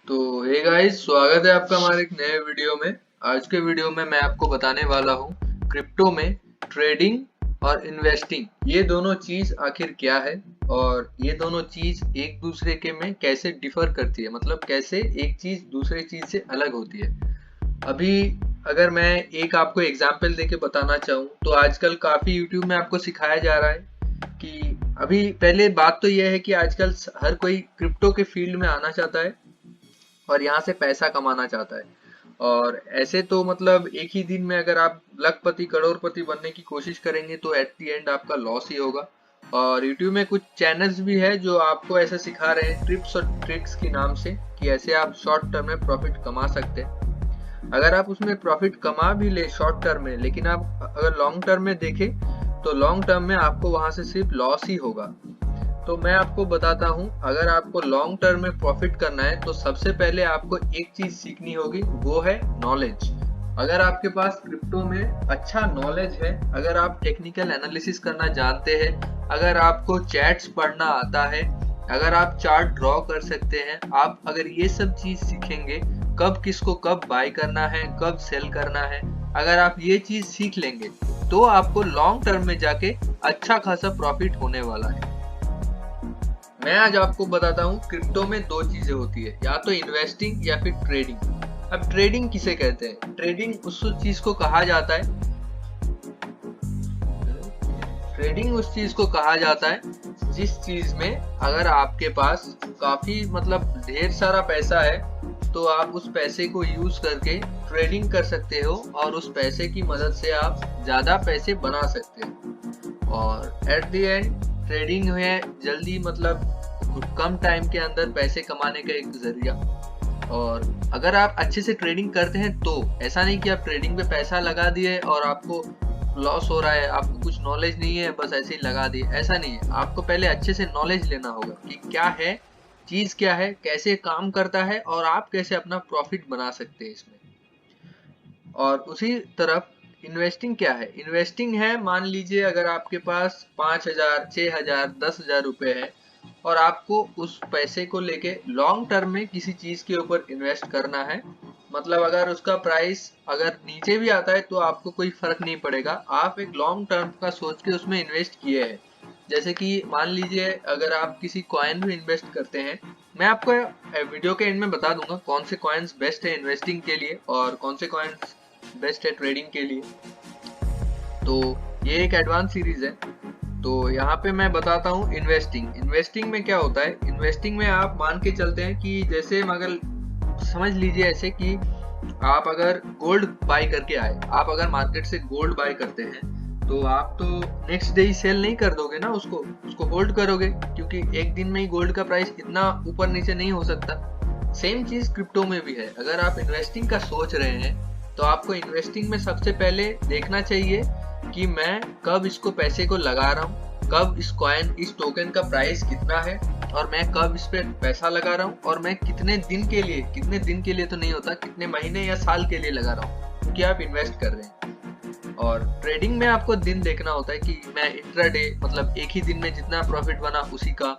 तो hey guys, स्वागत है आपका हमारे एक नए वीडियो में। आज के वीडियो में मैं आपको बताने वाला हूँ क्रिप्टो में ट्रेडिंग और इन्वेस्टिंग ये दोनों चीज आखिर क्या है और ये दोनों चीज एक दूसरे के में कैसे डिफर करती है, मतलब कैसे एक चीज दूसरे चीज से अलग होती है। अभी अगर मैं एक आपको एग्जांपल देके बताना चाहूँ तो आजकल काफी यूट्यूब में आपको सिखाया जा रहा है कि अभी पहले बात तो यह है कि आजकल हर कोई क्रिप्टो के फील्ड में आना चाहता है और यहाँ से पैसा कमाना चाहता है। और ऐसे तो मतलब एक ही दिन में अगर आप लखपति करोड़पति बनने की कोशिश करेंगे तो एट द एंड आपका लॉस ही होगा। और यूट्यूब में कुछ चैनल्स भी है जो आपको ऐसा सिखा रहे हैं ट्रिप्स और ट्रिक्स के नाम से कि ऐसे आप शॉर्ट टर्म में प्रॉफिट कमा सकते हैं। अगर आप उसमें प्रॉफिट कमा भी ले शॉर्ट टर्म में, लेकिन आप अगर लॉन्ग टर्म में देखें तो लॉन्ग टर्म में आपको वहां से सिर्फ लॉस ही होगा। तो मैं आपको बताता हूँ, अगर आपको लॉन्ग टर्म में प्रॉफिट करना है तो सबसे पहले आपको एक चीज सीखनी होगी, वो है नॉलेज। अगर आपके पास क्रिप्टो में अच्छा नॉलेज है, अगर आप टेक्निकल एनालिसिस करना जानते हैं, अगर आपको चैट्स पढ़ना आता है, अगर आप चार्ट ड्रॉ कर सकते हैं, आप अगर ये सब चीज सीखेंगे, कब किसको कब बाय करना है, कब सेल करना है, अगर आप ये चीज सीख लेंगे तो आपको लॉन्ग टर्म में जाके अच्छा खासा प्रॉफिट होने वाला है। मैं आज आपको बताता हूँ क्रिप्टो में दो चीजें होती है, या तो इन्वेस्टिंग या फिर ट्रेडिंग। अब ट्रेडिंग किसे कहते हैं? ट्रेडिंग उस चीज को कहा जाता है ट्रेडिंग उस चीज को कहा जाता है जिस चीज में अगर आपके पास काफी मतलब ढेर सारा पैसा है तो आप उस पैसे को यूज करके ट्रेडिंग कर सकते हो और उस पैसे की मदद से आप ज्यादा पैसे बना सकते हो। और एट द एंड ट्रेडिंग है जल्दी मतलब कम टाइम के अंदर पैसे कमाने का एक जरिया। और अगर आप अच्छे से ट्रेडिंग करते हैं तो ऐसा नहीं कि आप ट्रेडिंग पे पैसा लगा दिए और आपको लॉस हो रहा है, आपको कुछ नॉलेज नहीं है, बस ऐसे ही लगा दिए, ऐसा नहीं है। आपको पहले अच्छे से नॉलेज लेना होगा कि क्या है चीज, क्या है, कैसे काम करता है और आप कैसे अपना प्रॉफिट बना सकते हैं इसमें। और उसी तरफ इन्वेस्टिंग क्या है? इन्वेस्टिंग है, मान लीजिए अगर आपके पास 5,000 6,000 10,000 रुपए है और आपको उस पैसे को लेके लॉन्ग टर्म में किसी चीज के ऊपर इन्वेस्ट करना है, मतलब अगर उसका प्राइस अगर नीचे भी आता है तो आपको कोई फर्क नहीं पड़ेगा, आप एक लॉन्ग टर्म का सोच के उसमें इन्वेस्ट किए हैं। जैसे कि मान लीजिए अगर आप किसी कॉइन में इन्वेस्ट करते हैं, मैं आपको वीडियो के एंड में बता दूंगा कौन से कॉइन्स बेस्ट है इन्वेस्टिंग के लिए और कौन से कॉइन्स बेस्ट है ट्रेडिंग के लिए। तो ये एक एडवांस सीरीज है। तो यहाँ पे मैं बताता हूँ इन्वेस्टिंग। इन्वेस्टिंग में क्या होता है? इन्वेस्टिंग में आप मान के चलते हैं कि जैसे अगर समझ लीजिए ऐसे कि आप अगर गोल्ड बाय करके आए, आप अगर मार्केट से गोल्ड बाय करते हैं तो आप तो नेक्स्ट डे ही सेल नहीं कर दोगे ना, उसको उसको होल्ड करोगे, क्योंकि एक दिन में ही गोल्ड का प्राइस इतना ऊपर नीचे नहीं हो सकता। सेम चीज क्रिप्टो में भी है। अगर आप इन्वेस्टिंग का सोच रहे हैं तो आपको इन्वेस्टिंग में सबसे पहले देखना चाहिए कि मैं कब इसको पैसे को लगा रहा हूँ, कब इस कॉइन इस टोकन का प्राइस कितना है और मैं कब इस पे पैसा लगा रहा हूँ और मैं कितने दिन के लिए, कितने दिन के लिए तो नहीं होता, कितने महीने या साल के लिए लगा रहा हूँ, क्योंकि आप इन्वेस्ट कर रहे हैं। और ट्रेडिंग में आपको दिन देखना होता है कि मैं इंट्राडे मतलब एक ही दिन में जितना प्रॉफिट बना उसी का,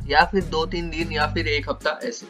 या फिर 2-3 दिन या फिर एक हफ्ता ऐसे।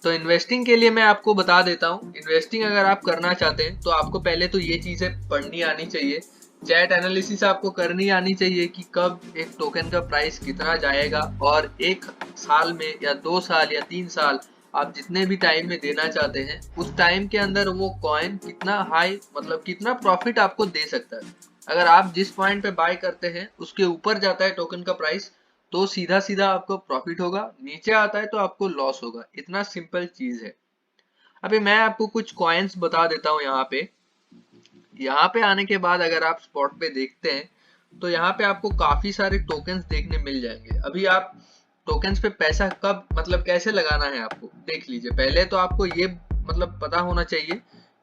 तो इन्वेस्टिंग के लिए मैं आपको बता देता हूँ, इन्वेस्टिंग अगर आप करना चाहते हैं तो आपको पहले तो ये चीजें पढ़नी आनी चाहिए। चैट एनालिसिस आपको करनी आनी चाहिए कि कब एक टोकन का प्राइस कितना जाएगा और एक साल में या 2 साल या 3 साल आप जितने भी टाइम में देना चाहते हैं उस टाइम के अंदर वो कॉइन कितना हाई मतलब कितना प्रॉफिट आपको दे सकता है। अगर आप जिस पॉइंट पे बाय करते हैं उसके ऊपर जाता है टोकन का प्राइस तो सीधा सीधा आपको प्रॉफिट होगा, नीचे आता है तो आपको लॉस होगा। इतना सिंपल चीज है। अभी मैं आपको कुछ कॉइन्स बता देता हूँ। यहाँ पे आने के बाद अगर आप स्पॉट पे देखते हैं तो यहाँ पे आपको काफी सारे टोकन्स देखने मिल जाएंगे। अभी आप टोकन्स पे पैसा कब मतलब कैसे लगाना है आपको देख लीजिए। पहले तो आपको ये मतलब पता होना चाहिए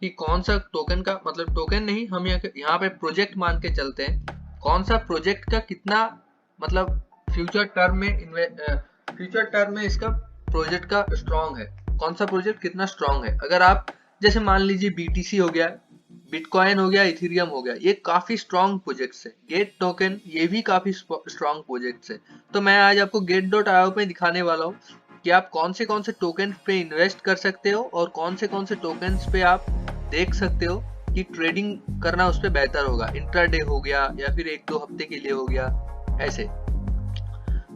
कि कौन सा टोकन का मतलब टोकन नहीं, हम यहाँ पे प्रोजेक्ट मान के चलते हैं, कौन सा प्रोजेक्ट का कितना मतलब फ्यूचर टर्म में इसका प्रोजेक्ट का स्ट्रॉन्ग है, कौन सा प्रोजेक्ट कितना स्ट्रॉन्ग है। अगर आप जैसे मान लीजिए बीटीसी हो गया, बिटकॉइन हो गया, इथेरियम हो गया, ये काफी स्ट्रॉन्ग प्रोजेक्ट्स है। गेट टोकन ये भी काफी स्ट्रॉन्ग प्रोजेक्ट्स है। तो मैं आज आपको गेट डॉट आईओ पे दिखाने वाला हूँ कि आप कौन से टोकन पे इन्वेस्ट कर सकते हो और कौन से टोकन्स पे आप देख सकते हो कि ट्रेडिंग करना उस पर बेहतर होगा। इंट्राडे हो गया या फिर 1-2 हफ्ते के लिए हो गया ऐसे।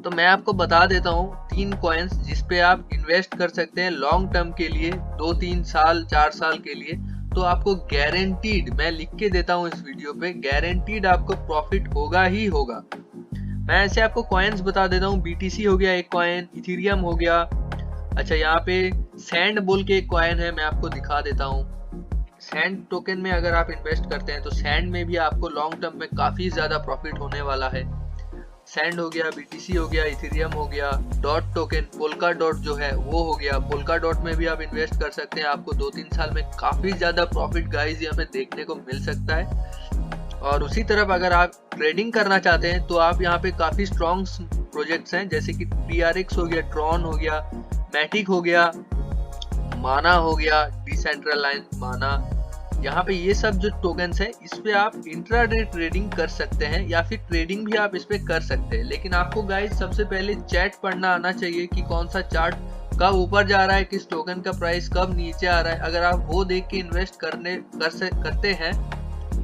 तो मैं आपको बता देता हूँ 3 कॉइन्स जिसपे आप इन्वेस्ट कर सकते हैं लॉन्ग टर्म के लिए, 2-3 साल 4 साल के लिए। तो आपको गारंटीड, मैं लिख के देता हूँ इस वीडियो पे, गारंटीड आपको प्रॉफिट होगा ही होगा। मैं ऐसे आपको कॉइन्स बता देता हूँ। BTC हो गया एक कॉइन, इथेरियम हो गया। अच्छा, यहाँ पे सैंड बोल के एक कॉइन है, मैं आपको दिखा देता हूँ। सैंड टोकन में अगर आप इन्वेस्ट करते हैं तो सैंड में भी आपको लॉन्ग टर्म में काफी ज्यादा प्रॉफिट होने वाला है। सैंड हो गया, BTC हो गया, इथेरियम हो गया, डॉट टोकन, पोल्का डॉट जो है वो हो गया। पोल्का डॉट में भी आप इन्वेस्ट कर सकते हैं, आपको 2-3 साल में काफी ज्यादा प्रॉफिट गाइस यहाँ पे देखने को मिल सकता है। और उसी तरफ अगर आप ट्रेडिंग करना चाहते हैं तो आप यहाँ पे काफी स्ट्रॉन्ग प्रोजेक्ट्स हैं, जैसे कि TRX हो गया, ट्रॉन हो गया, मैटिक हो गया, माना हो गया, डिसेंट्रलाइज्ड माना। यहाँ पे ये सब जो टोकन्स है इस पे आप इंट्राडे ट्रेडिंग कर सकते हैं या फिर ट्रेडिंग भी आप इस पे कर सकते हैं। लेकिन आपको गाइस सबसे पहले चार्ट पढ़ना आना चाहिए कि कौन सा चार्ट कब ऊपर जा रहा है, किस टोकन का प्राइस कब नीचे आ रहा है। अगर आप वो देख के इन्वेस्ट करते हैं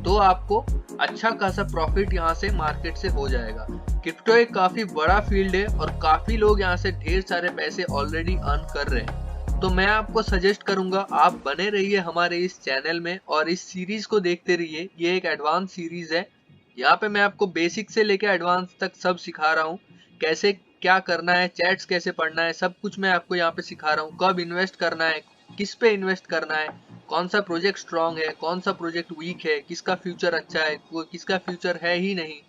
तो आपको अच्छा खासा प्रॉफिट यहाँ से मार्केट से हो जाएगा। क्रिप्टो एक काफी बड़ा फील्ड है और काफी लोग यहाँ से ढेर सारे पैसे ऑलरेडी अर्न कर रहे हैं। तो मैं आपको सजेस्ट करूंगा आप बने रहिए हमारे इस चैनल में और इस सीरीज को देखते रहिए। ये एक एडवांस सीरीज है, यहाँ पे मैं आपको बेसिक से लेके एडवांस तक सब सिखा रहा हूँ। कैसे क्या करना है, चैट्स कैसे पढ़ना है, सब कुछ मैं आपको यहाँ पे सिखा रहा हूँ। कब इन्वेस्ट करना है, किस पे इन्वेस्ट करना है, कौन सा प्रोजेक्ट स्ट्रॉन्ग है, कौन सा प्रोजेक्ट वीक है, किसका फ्यूचर अच्छा है, किसका फ्यूचर है ही नहीं।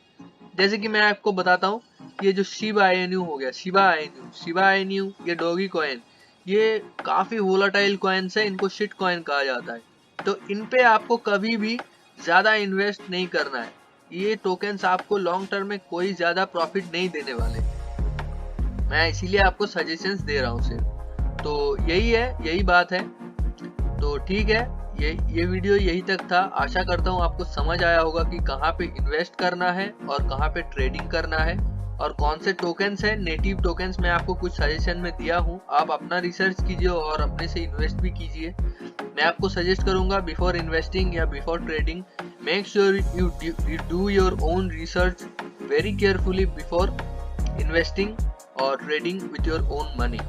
जैसे कि मैं आपको बताता हूँ, ये जो शिबा INU हो गया, शिबा INU, ये डॉगी कॉइन, ये काफी वोलाटाइल कॉइन्स है, इनको शिट कॉइन कहा जाता है। तो इन पे आपको कभी भी ज्यादा इन्वेस्ट नहीं करना है। ये टोकन्स आपको लॉन्ग टर्म में कोई ज्यादा प्रॉफिट नहीं देने वाले, मैं इसीलिए आपको सजेशंस दे रहा हूँ सिर्फ। तो यही बात है। तो ठीक है, ये वीडियो यही तक था। आशा करता हूँ आपको समझ आया होगा कि कहाँ पे इन्वेस्ट करना है और कहाँ पे ट्रेडिंग करना है और कौन से टोकन्स है, नेटिव टोकन्स मैं आपको कुछ सजेशन में दिया हूँ। आप अपना रिसर्च कीजिए और अपने से इन्वेस्ट भी कीजिए। मैं आपको सजेस्ट करूंगा बिफोर इन्वेस्टिंग या before trading, make sure you do your own research very carefully before investing और trading with your own money.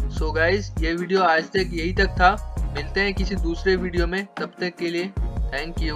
So guys, ये वीडियो आज तक यही तक था। मिलते हैं किसी दूसरे वीडियो में, तब तक के लिए थैंक यू।